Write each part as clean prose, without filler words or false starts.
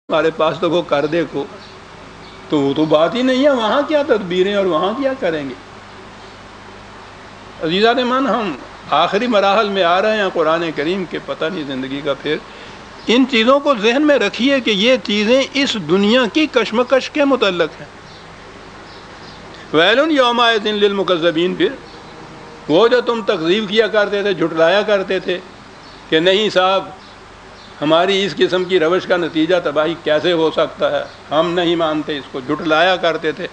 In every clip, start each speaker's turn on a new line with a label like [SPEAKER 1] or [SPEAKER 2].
[SPEAKER 1] ہمارے پاس تو وہ کر دیکھو، تو وہ تو بات ہی نہیں ہے، وہاں کیا تدبیریں اور وہاں کیا کریں گے۔ عزیزان من، ہم آخری مراحل میں آ رہے ہیں قرآن کریم کے، پتہ نہیں زندگی کا، پھر ان چیزوں کو ذہن میں رکھیے کہ یہ چیزیں اس دنیا کی کشمکش کے متعلق ہیں۔ ویل یومئذ للمکذبین، پھر وہ جو تم تکذیب کیا کرتے تھے، جھٹلایا کرتے تھے کہ نہیں صاحب ہماری اس قسم کی روش کا نتیجہ تباہی کیسے ہو سکتا ہے، ہم نہیں مانتے اس کو، جھٹلایا کرتے تھے،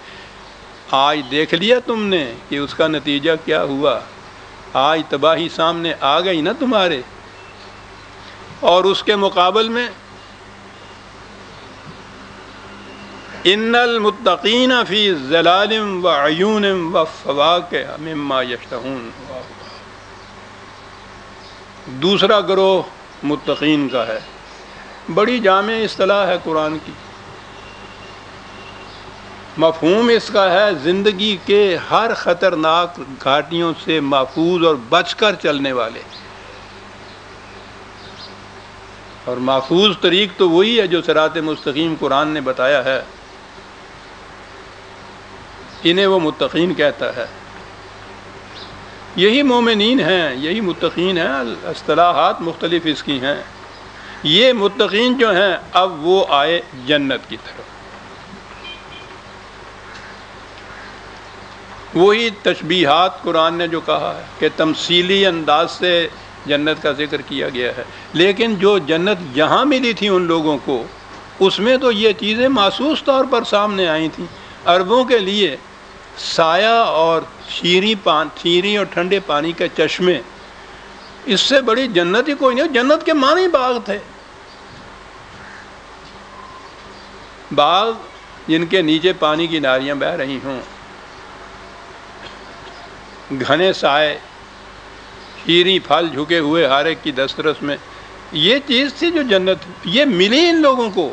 [SPEAKER 1] آج دیکھ لیا تم نے کہ اس کا نتیجہ کیا ہوا، آج تباہی سامنے آ گئی نا تمہارے۔ اور اس کے مقابل میں ان المتقین فی ظلال وعیون وفواکہ مما یشتہون، دوسرا گروہ متقین کا ہے۔ بڑی جامع اصطلاح ہے قرآن کی، مفہوم اس کا ہے زندگی کے ہر خطرناک گھاٹیوں سے محفوظ اور بچ کر چلنے والے، اور محفوظ طریق تو وہی ہے جو صراط مستقیم قرآن نے بتایا ہے، انہیں وہ متقین کہتا ہے، یہی مومنین ہیں، یہی متقین ہیں، اصطلاحات مختلف اس کی ہیں۔ یہ متقین جو ہیں اب وہ آئے جنت کی طرف، وہی تشبیہات قرآن نے جو کہا ہے کہ تمثیلی انداز سے جنت کا ذکر کیا گیا ہے، لیکن جو جنت یہاں ملی تھی ان لوگوں کو، اس میں تو یہ چیزیں محسوس طور پر سامنے آئی تھیں۔ عربوں کے لیے سایہ اور شیریں اور ٹھنڈے پانی کے چشمے، اس سے بڑی جنت ہی کوئی نہیں۔ جنت کے معنی باغ تھے، باغ جن کے نیچے پانی کی نالیاں بہہ رہی ہوں، گھنے سائے، شیریں پھل جھکے ہوئے ہر ایک کی دسترس میں، یہ چیز تھی جو جنت، یہ ملی ان لوگوں کو،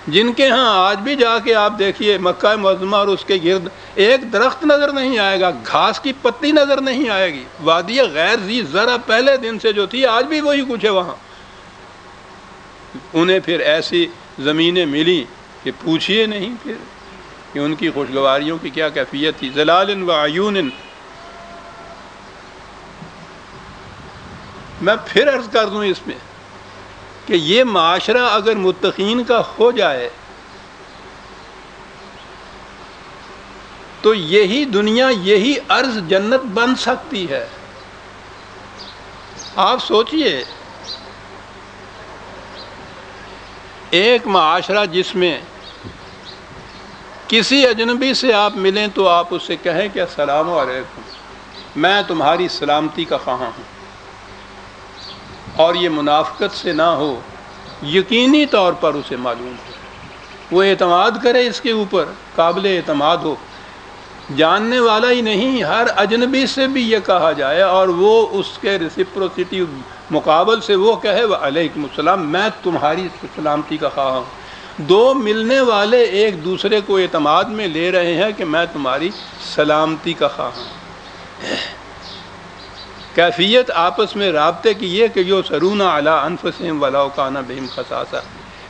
[SPEAKER 1] جن کے ہاں آج بھی جا کے آپ دیکھیے مکہ معظمہ اور اس کے گرد ایک درخت نظر نہیں آئے گا، گھاس کی پتی نظر نہیں آئے گی، وادی غیر ذی زرع پہلے دن سے جو تھی آج بھی وہی کچھ ہے وہاں۔ انہیں پھر ایسی زمینیں ملی کہ پوچھئے نہیں پھر کہ ان کی خوشگواریوں کی کیا کیفیت تھی۔ ظلال وعیون، میں پھر عرض کر دوں اس میں کہ یہ معاشرہ اگر متقین کا ہو جائے تو یہی دنیا، یہی ارض جنت بن سکتی ہے۔ آپ سوچئے ایک معاشرہ جس میں کسی اجنبی سے آپ ملیں تو آپ اس سے کہیں کہ السلام علیکم، میں تمہاری سلامتی کا خواہاں ہوں، اور یہ منافقت سے نہ ہو، یقینی طور پر اسے معلوم ہو، وہ اعتماد کرے اس کے اوپر، قابل اعتماد ہو، جاننے والا ہی نہیں، ہر اجنبی سے بھی یہ کہا جائے اور وہ اس کے ریسپروسٹی مقابل سے وہ کہے وعلیکم السلام، میں تمہاری سلامتی کا خواہاں ہوں۔ دو ملنے والے ایک دوسرے کو اعتماد میں لے رہے ہیں کہ میں تمہاری سلامتی کا خواہاں ہوں۔ کیفیت آپس میں رابطے کی یہ کہ جو سرون علی انفسہم ولو کان بہم خصاصہ،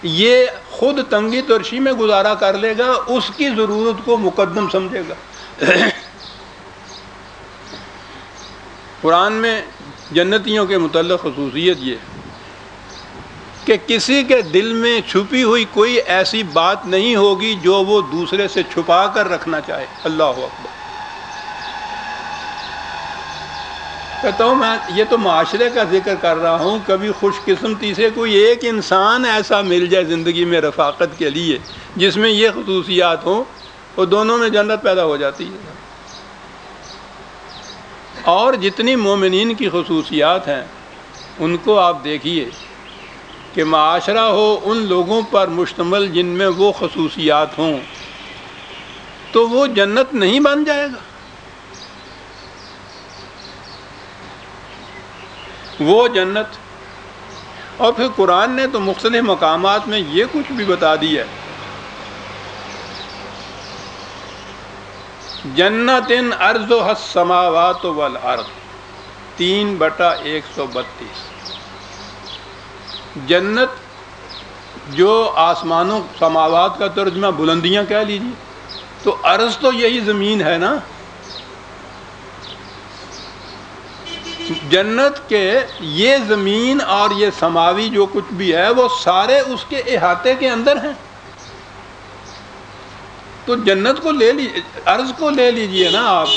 [SPEAKER 1] یہ خود تنگی ترشی میں گزارا کر لے گا، اس کی ضرورت کو مقدم سمجھے گا۔ قرآن میں جنتیوں کے متعلق خصوصیت یہ کہ کسی کے دل میں چھپی ہوئی کوئی ایسی بات نہیں ہوگی جو وہ دوسرے سے چھپا کر رکھنا چاہے۔ اللہ اکبر۔ کہتا ہوں میں یہ تو معاشرے کا ذکر کر رہا ہوں، کبھی خوش قسمتی سے کوئی ایک انسان ایسا مل جائے زندگی میں رفاقت کے لیے جس میں یہ خصوصیات ہوں، وہ دونوں میں جنت پیدا ہو جاتی ہے۔ اور جتنی مومنین کی خصوصیات ہیں ان کو آپ دیکھیے کہ معاشرہ ہو ان لوگوں پر مشتمل جن میں وہ خصوصیات ہوں تو وہ جنت نہیں بن جائے گا؟ وہ جنت۔ اور پھر قرآن نے تو مختلف مقامات میں یہ کچھ بھی بتا دیا ہے، جنت ارضها السماوات والارض، 3/132۔ جنت جو آسمانوں سماوات کا ترجمہ بلندیاں کہہ لیجیے، تو عرض تو یہی زمین ہے نا. جنت کے یہ زمین اور یہ سماوی جو کچھ بھی ہے وہ سارے اس کے احاطے کے اندر ہیں. تو جنت کو لے لیجیے، عرض کو لے لیجیے نا آپ.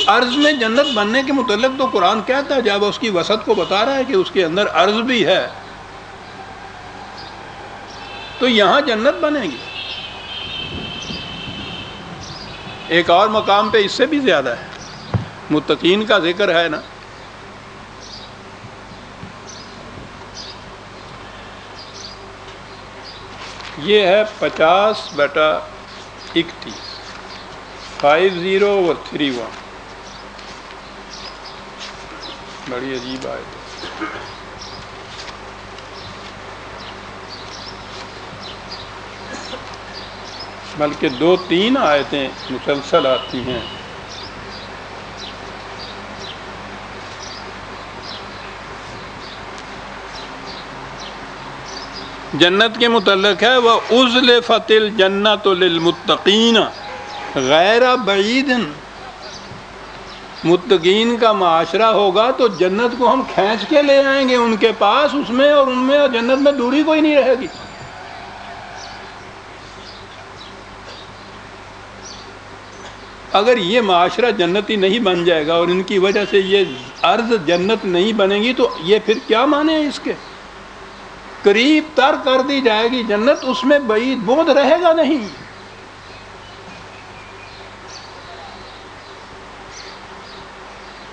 [SPEAKER 1] عرض میں جنت بننے کے متعلق تو قرآن کہتا ہے، جب اس کی وسعت کو بتا رہا ہے کہ اس کے اندر عرض بھی ہے، تو یہاں جنت بنے گی. ایک اور مقام پہ اس سے بھی زیادہ ہے، متقین کا ذکر ہے نا. یہ ہے 50/31 50/31. بڑی عجیب آیت ہے. بلکہ 2-3 آیتیں مسلسل آتی ہیں. جنت کے متعلق ہے وَأُزْلِفَتِ الْجَنَّةُ لِلْمُتَّقِينَ غَيْرَ بَعِيدٍ. متقین کا معاشرہ ہوگا تو جنت کو ہم کھینچ کے لے آئیں گے ان کے پاس، اس میں اور ان میں اور جنت میں دوری کوئی نہیں رہے گی. اگر یہ معاشرہ جنتی نہیں بن جائے گا اور ان کی وجہ سے یہ ارض جنت نہیں بنے گی تو یہ پھر کیا معنی ہے اس کے؟ قریب تر کر دی جائے گی جنت، اس میں بعید بعد رہے گا نہیں.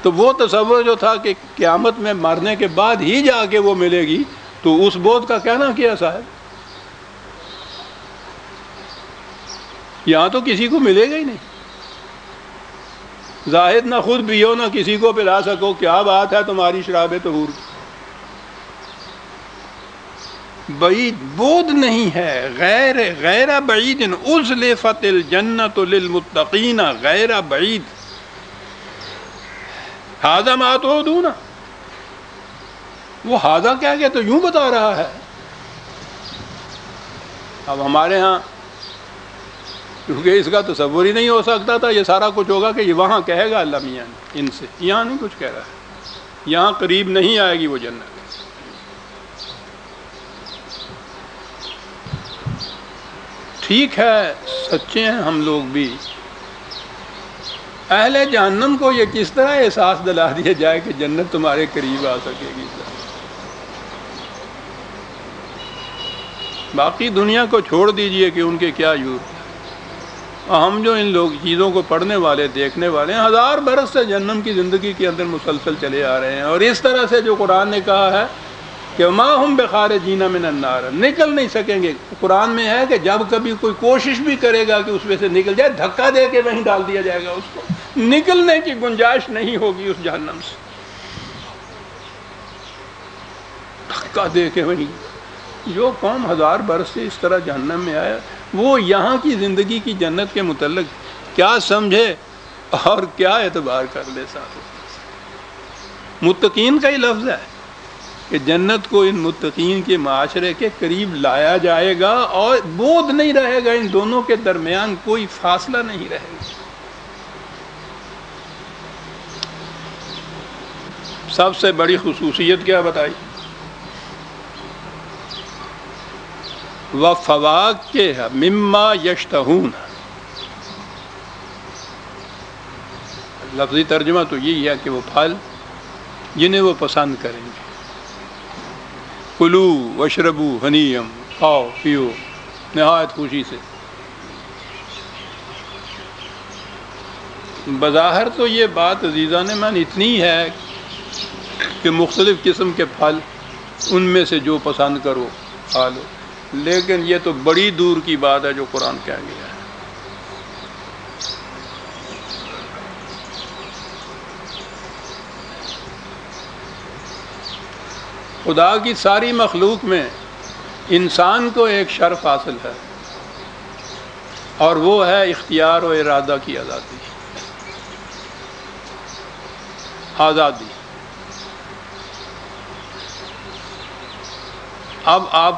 [SPEAKER 1] تو وہ تصور جو تھا کہ قیامت میں مرنے کے بعد ہی جا کے وہ ملے گی، تو اس بعد کا کہنا کیا صاحب؟ یہاں تو کسی کو ملے گا ہی نہیں. زاہد نہ خود پیو نہ کسی کو پلا سکو، کیا بات ہے تمہاری شراب طہور کی. بعید بعد نہیں ہے، غیر بعید. ازلفت الجنت للمتقین غیر بعید. ہذا ما توعدون. وہ ہذا کیا کہ تو یوں بتا رہا ہے. اب ہمارے ہاں کیونکہ اس کا تصور ہی نہیں ہو سکتا تھا، یہ سارا کچھ ہوگا کہ یہ وہاں کہے گا اللہ میاں ان سے، یہاں نہیں کچھ کہہ رہا ہے. یہاں قریب نہیں آئے گی وہ جنت. ٹھیک ہے، سچے ہیں ہم لوگ بھی. اہل جہنم کو یہ کس طرح احساس دلا دیا جائے کہ جنت تمہارے قریب آ سکے گی. باقی دنیا کو چھوڑ دیجئے کہ ان کے کیا یور. ہم جو ان لوگ چیزوں کو پڑھنے والے دیکھنے والے ہیں، 1000 برس سے جہنم کی زندگی کے اندر مسلسل چلے آ رہے ہیں. اور اس طرح سے جو قرآن نے کہا ہے کہ ما ہم بخارجین من النار، نکل نہیں سکیں گے. قرآن میں ہے کہ جب کبھی کوئی کوشش بھی کرے گا کہ اس میں سے نکل جائے، دھکا دے کے وہیں ڈال دیا جائے گا اس کو. نکلنے کی گنجائش نہیں ہوگی اس جہنم سے. دھکا دے کے وہیں. جو قوم 1000 برس سے اس طرح جہنم میں آیا، وہ یہاں کی زندگی کی جنت کے متعلق کیا سمجھے اور کیا اعتبار کر لے. ساتھ متقین کا ہی لفظ ہے کہ جنت کو ان متقین کے معاشرے کے قریب لایا جائے گا اور بعد نہیں رہے گا، ان دونوں کے درمیان کوئی فاصلہ نہیں رہے گا. سب سے بڑی خصوصیت کیا بتائی؟ وَفَوَاكِهَ مِمَّا يَشْتَهُونَ. لفظی ترجمہ تو یہی ہے کہ وہ پھل جنہیں وہ پسند کریں گے. کلو واشربو ہنیم، کھاؤ پیو نہایت خوشی سے. بظاہر تو یہ بات عزیزان من اتنی ہے کہ مختلف قسم کے پھل ان میں سے جو پسند کرو کھا لو، لیکن یہ تو بڑی دور کی بات ہے جو قرآن کہہ گیا ہے. خدا کی ساری مخلوق میں انسان کو ایک شرف حاصل ہے، اور وہ ہے اختیار و ارادہ کی آزادی. اب آپ